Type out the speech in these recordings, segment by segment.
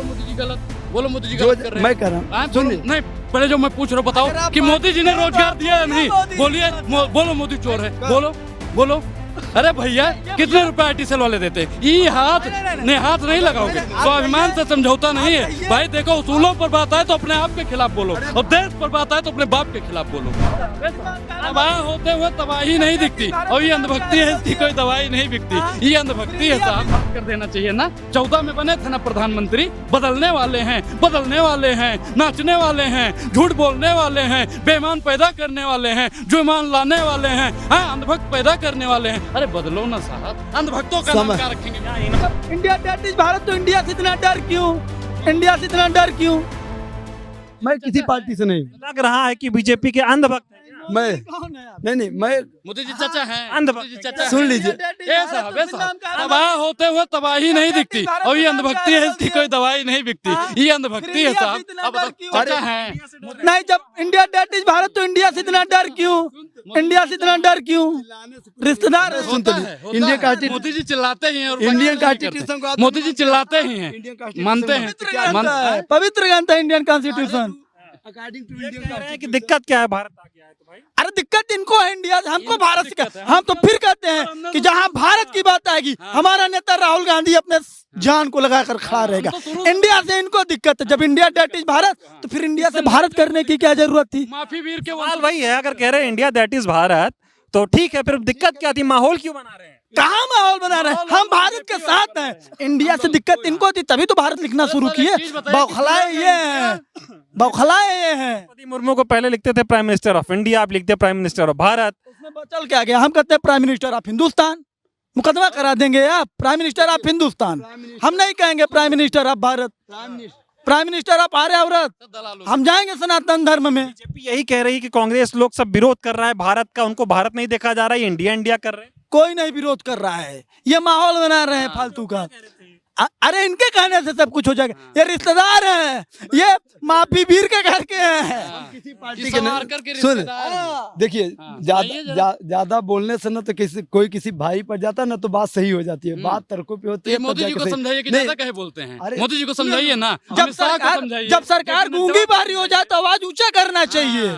बोलो मोदी जी गलत, बोलो मोदी जी जो गलत कर रहे हैं। मैं कह रहा हूँ, बोलो सुनिए। नहीं, पहले जो मैं पूछ रहा हूँ बताओ कि मोदी जी ने रोजगार दिया है नहीं, बोलिए बोलो मोदी चोर है, बोलो बोलो। अरे भैया कितने रुपए आईटीसीएल वाले देते हैं? ये हाथ नहीं लगाओगे, स्वाभिमान से समझौता नहीं है भाई। देखो उसूलों पर बात आए तो अपने आप के खिलाफ बोलो, और देश पर बात आए तो अपने बाप के खिलाफ बोलो। तबाह होते हुए तबाही नहीं दिखती, और ये अंधभक्ति है, इसकी कोई दवाई नहीं बिकती, ये अंधभक्ति है साहब। माफ कर देना चाहिए ना। 14 में बने थे ना प्रधानमंत्री। बदलने वाले हैं, नाचने वाले हैं, झूठ बोलने वाले हैं, बेईमान पैदा करने वाले हैं, जो ईमान लाने वाले हैं, अंधभक्त पैदा करने वाले हैं। अरे बदलो ना साहब, अंधभक्तों का नाम क्या रखेंगे? इंडिया दैट इज भारत, तो इंडिया से इतना डर क्यों? इंडिया से इतना डर क्यों? मैं किसी पार्टी से नहीं, लग रहा है कि बीजेपी के अंधभक्त हैं। मैं नहीं मैं मोदी जी चाचा हैं, अंधभक्त। मोदी जी चाचा हैं। सुन लीजिए, ये साहब तबाह होते हुए तबाही नहीं दिखती, और ये अंधभक्ति है, इसकी कोई दवाई नहीं बिकती, ये अंधभक्ति है साहब। अब चाचा हैं। नहीं, जब इंडिया दैट इज भारत, तो इंडिया से इतना डर क्यों? इंडिया से इतना डर क्यों? रिश्तेदार सुनते इंडियन कॉन्स्टिट्यूशन, मोदी जी चिल्लाते ही हैं, और इंडियन करते हैं। कॉन्स्टिट्यूशन को मोदी जी चिल्लाते ही हैं, मानते हैं, पवित्र ग्रंथ है Indian constitution. According to Indian कह रहे हैं कि दिक्कत क्या है, भारत आ गया है तो भाई। अरे दिक्कत इनको है इंडिया से, हमको भारत से। हम तो फिर कहते हैं कि जहां भारत की बात आएगी, हमारा नेता राहुल गांधी अपने जान को लगाकर खड़ा रहेगा। इंडिया से इनको दिक्कत है। जब इंडिया दैट इज भारत, तो फिर इंडिया से भारत करने की क्या जरूरत थी? माफी वीर के सवाल वही है, अगर कह रहे हैं इंडिया दैट इज भारत तो ठीक है, फिर दिक्कत क्या थी? माहौल क्यों बना रहे हैं? कहाँ माहौल बना रहे हैं? हम भारत के साथ हैं। इंडिया से दिक्कत इनको थी, तभी तो भारत लिखना शुरू किए। बौखलाए ये हैं, बौखलाए ये हैं। द्रौपदी मुर्मू को पहले लिखते थे प्राइम मिनिस्टर ऑफ इंडिया, आप लिखते प्राइम मिनिस्टर ऑफ भारत। उसमें बचल क्या गया? हम कहते हैं प्राइम मिनिस्टर ऑफ हिंदुस्तान। मुकदमा करा देंगे आप, प्राइम मिनिस्टर ऑफ हिंदुस्तान। हम नहीं कहेंगे prime minister of Bharat, prime minister of Aryavarta. हम जाएंगे सनातन धर्म में। बीजेपी यही कह रही है कि कांग्रेस लोग सब विरोध कर रहा है भारत का, उनको भारत नहीं देखा जा रहा है, इंडिया इंडिया कर रहे हैं। कोई नहीं विरोध कर रहा है, ये माहौल बना रहे हैं फालतू का। अरे इनके कहने से सब कुछ हो जाएगा। ये रिश्तेदार हैं, ये माफी वीर के घर के हैं। किसी पार्टी के नहीं। सुन, देखिए ज्यादा बोलने से ना तो किसी भाई पर जाता ना तो बात सही हो जाती है, बात तर्कों पे होती है। मोदी जी को समझाइए कि ज्यादा कहे बोलते हैं। मोदी जी को समझाइए ना, जब सरकार गूंगी बारी हो जाए तो आवाज ऊंचा करना चाहिए।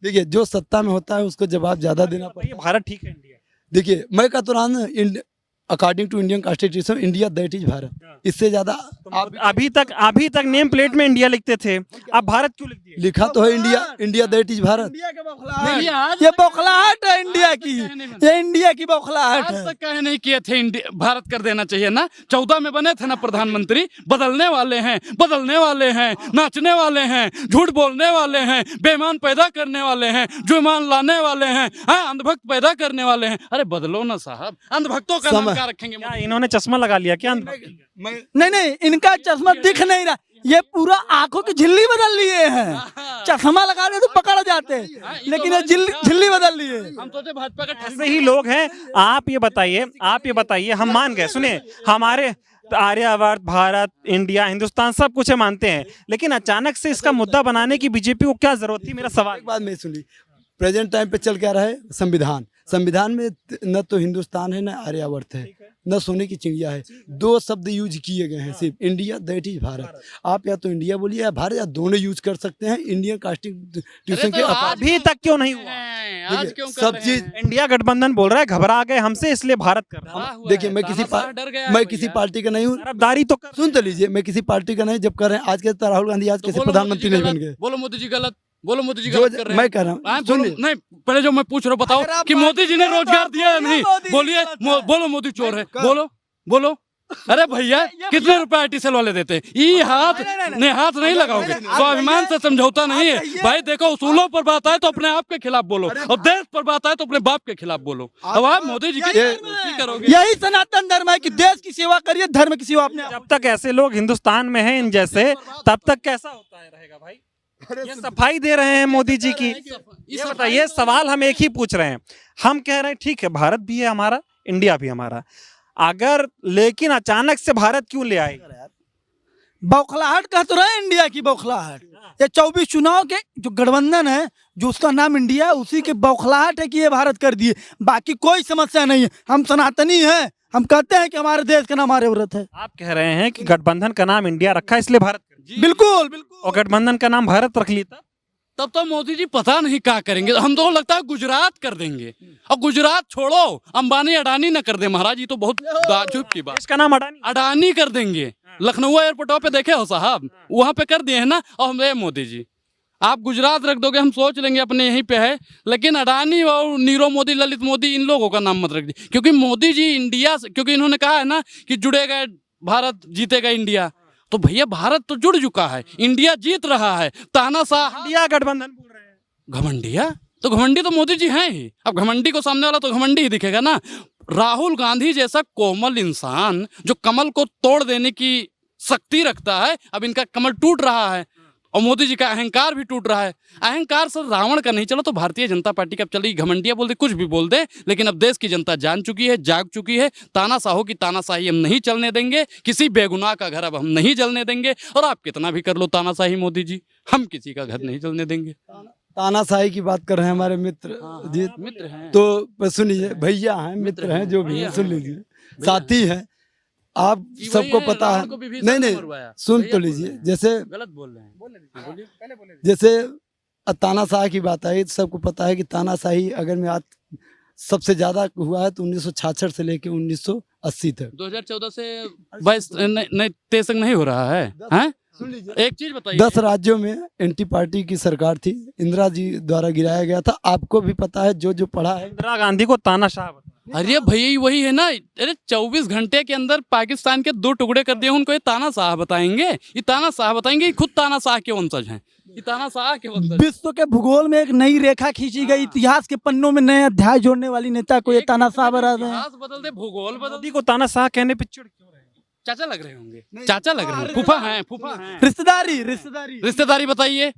देखिए जो सत्ता में होता है उसको जवाब ज्यादा देना पड़ता है। भारत ठीक है, इंडिया। देखिए मैं कहता रहा ना, according to Indian constitution India that is Bharat. इससे ज्यादा आप अभी तक नेम प्लेट में इंडिया लिखते थे, आप भारत क्यों लिख दिए? लिखा तो है इंडिया दैट इज भारत। नहीं, ये बौखलाहट है इंडिया की, ये इंडिया की बौखलाहट आज है। तक कहे नहीं किए थे भारत कर देना चाहिए ना। 14 में बने थे ना प्रधानमंत्री। बदलने वाले हैं, नाचने वाले हैं, झूठ बोलने वाले हैं, बेईमान पैदा करने वाले हैं, जो ईमान लाने वाले हैं, अंधभक्त पैदा करने वाले हैं। अरे बदलो ना साहब, अंधभक्तों का नाम क्या रखेंगे? क्या इन्होंने चश्मा लगा लिया क्या? नहीं, इनका चश्मा दिख नहीं रहा, ये पूरा आंखों की झिल्ली बदल लिए हैं। चश्मा लगा ले तो पकड़ जाते, लेकिन ये झिल्ली बदल लिए। हम सोचे भाजपा का ऐसे ही लोग हैं। आप ये बताइए, हम मान गए, सुनिए, हमारे आर्यावर्त, भारत, इंडिया, हिंदुस्तान सब कुछ है मानते हैं, लेकिन अचानक से इसका मुद्दा बनाने की बीजेपी को क्या जरूरत थी? मेरा सवाल। एक बात मैं सुनी, प्रेजेंट टाइम पे चल क्या रहा है? संविधान में न तो हिंदुस्तान है, न आर्यावर्त है, न सोने की चिड़िया है। 2 शब्द यूज किए गए हैं सिर्फ, इंडिया दैट इज भारत। आप या तो इंडिया बोलिए या भारत, या दोनों यूज कर सकते हैं। इंडियन कॉन्स्टिट्यूशन के अभी तक क्यों नहीं हुआ? आज क्यों सब चीज इंडिया गठबंधन बोल रहा है घबरा गए हमसे, इसलिए भारत कर रहा है। देखिए मैं किसी पार्टी का नहीं हूँ। तरफदारी तो सुन तो लीजिए, मैं किसी पार्टी का नहीं। जब कर रहे हैं आज के राहुल गांधी आज कैसे प्रधानमंत्री नहीं बन गए? बोलो मोदी जी गलत, बोलो मोदी जी गलत कर रहे हैं। मैं कह रहा हूँ, सुनिए। नहीं, पहले जो मैं पूछ रहा हूँ बताओ कि मोदी जी ने रोजगार दिया है नहीं, बोलिए बोलो मोदी चोर है, बोलो। अरे भैया कितने रुपए आईटीसीएल वाले देते हैं? ये हाथ नहीं लगाओगे, स्वाभिमान से समझौता नहीं है भाई। देखो उसूलों पर बात आए तो अपने आप के खिलाफ बोलो, और देश पर बात आए तो अपने बाप के खिलाफ बोलो। अब आप मोदी जी की करोगे? यही सनातन धर्म है कि देश की सेवा करिए, धर्म की सेवा अपने। जब तक ऐसे लोग हिंदुस्तान में हैं इन जैसे, तब तक कैसा होता है रहेगा भाई? ये सफाई दे रहे हैं मोदी जी की। ये बताइए, सवाल हम एक ही पूछ रहे हैं। हम कह रहे हैं ठीक है, भारत भी है हमारा, इंडिया भी हमारा, लेकिन अचानक से भारत क्यों ले आए? बौखलाहट कह तो रहे, इंडिया की बौखलाहट। ये 24 चुनाव के जो गठबंधन है, जो उसका नाम इंडिया है, उसी के बौखलाहट है कि ये भारत कर दिए। बाकी कोई समस्या नहीं है। हम सनातनी हैं, हम कहते हैं कि हमारे देश का नाम आर्यव्रत है। आप कह रहे हैं कि गठबंधन का नाम इंडिया रखा इसलिए भारत कर दिया। बिल्कुल बिल्कुल। और गठबंधन का नाम भारत रख लिया तब तो मोदी जी पता नहीं क्या करेंगे। हम तो लगता है गुजरात कर देंगे। और गुजरात छोड़ो, अंबानी अडानी न कर दे महाराज, ये तो बहुत ताज्जुब की बात। इसका नाम अडानी अडानी कर देंगे। लखनऊ एयरपोर्ट पे देखे हो साहब, वहां पे कर दिए हैं ना। और हम मोदी जी आप गुजरात रख दोगे, हम सोच लेंगे अपने यहीं पे है, लेकिन अडानी और नीरव मोदी, ललित मोदी, इन लोगों का नाम मत रख दीजिए। क्योंकि मोदी जी इंडिया से, क्योंकि इन्होंने कहा है ना कि जुड़ेगा भारत, जीतेगा इंडिया। तो भैया भारत तो जुड़ चुका है, इंडिया जीत रहा है। तानाशाह इंडिया गठबंधन बोल रहे हैं। घमंडिया, तो घमंडी तो मोदी जी हैं ही। अब घमंडी को सामने वाला तो घमंडी ही दिखेगा ना। राहुल गांधी जैसा कोमल इंसान जो कमल को तोड़ देने की शक्ति रखता है, अब इनका कमल टूट रहा है और मोदी जी का अहंकार भी टूट रहा है। अहंकार सर रावण का नहीं, चलो तो भारतीय जनता पार्टी का चली, घमंडिया बोल दे, कुछ भी बोल दे, लेकिन अब देश की जनता जान चुकी है, जाग चुकी है। तानाशाहों की तानाशाही हम नहीं चलने देंगे, किसी बेगुनाह का घर अब हम नहीं जलने देंगे। और आप कितना भी कर लो तानाशाही मोदी जी, हम किसी का घर नहीं जलने देंगे। तानाशाही की बात कर रहे हैं हमारे मित्र जी, मित्र हैं तो सुनिए, भैया हैं, मित्र हैं, जो भी है सुन लीजिए, साथी हैं। आप सबको पता है, नहीं नहीं सुन तो लीजिए। जैसे गलत बोल रहे हैं, जैसे तानाशाह की बात आई, तो सबको पता है कि तानाशाही अगर मैं आज सबसे ज्यादा हुआ है तो 1966 से लेके 1980 तक। 2014 से 22 नहीं 23 तक नहीं हो रहा है, हैं? सुन लीजिए, एक चीज बताइए, 10 राज्यों में एंटी पार्टी की सरकार थी, इंदिरा जी द्वारा गिराया गया था। आपको भी पता है, जो जो पढ़ा है। इंदिरा गांधी को तानाशाह बताया। अरे भैया वही है ना। अरे 24 घंटे के अंदर पाकिस्तान के 2 टुकड़े कर दिए, उनको ये तानाशाह बताएंगे? ये तानाशाह बताएंगे? ये खुद तानाशाह के वंशज हैं, ये तानाशाह के वंशज। विश्व के भूगोल में एक नई रेखा खींची गई, इतिहास के पन्नों में नए अध्याय जोड़ने वाली नेता को ये तानाशाह बना रहे हैं। इतिहास बदल दे, भूगोल बदल दे। मोदी को तानाशाह कहने पे चिढ़ क्यों रहे हैं? चाचा लग रहे होंगे, चाचा लग रहे हैं, फूफा हैं, फूफा हैं। रिश्तेदारी रिश्तेदारी बताइए।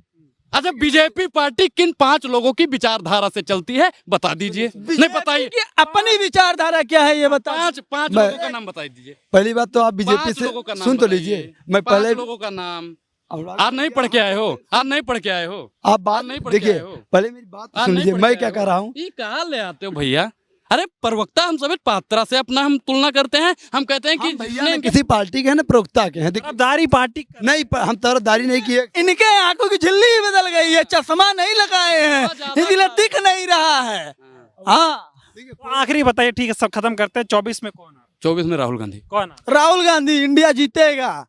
अच्छा, बीजेपी पार्टी किन 5 लोगों की विचारधारा से चलती है, बता दीजिए। नहीं बताइए, अपनी विचारधारा क्या है ये बता। 5 लोगों का नाम बता दीजिए। पहली बात तो आप बीजेपी 5 से लोगों का नाम सुन तो बताइए। लीजिए, मैं 5 पहले लोगों का नाम आप नहीं पढ़ के आए हो, आप नहीं पढ़ के आए हो, आप बात नहीं पढ़ के देखिए, आए हो। पहले मेरी बात आप सुन नहीं लीजिए, पढ़ मैं के क्या आए कह हो। रहा हूँ। ये कहाँ ले आते हो भैया? अरे प्रवक्ता हम सभी पात्रा से अपना हम तुलना करते हैं, हम कहते हैं कि भैया ने किसी पार्टी के हैं ना, प्रवक्ता के हैं। देखिए, तरफदारी पार्टी नहीं, हम तरफदारी नहीं किए। इनके आंखों की झिल्ली ही बदल गई है, चश्मा नहीं लगाए हैं, इसलिए दिख नहीं रहा है। हाँ, तो आखिरी बताइए, ठीक है, सब खत्म करते हैं। 24 में कौन आ रहा है? 24 में राहुल गांधी। कौन आ रहा है? राहुल गांधी, इंडिया जीतेगा।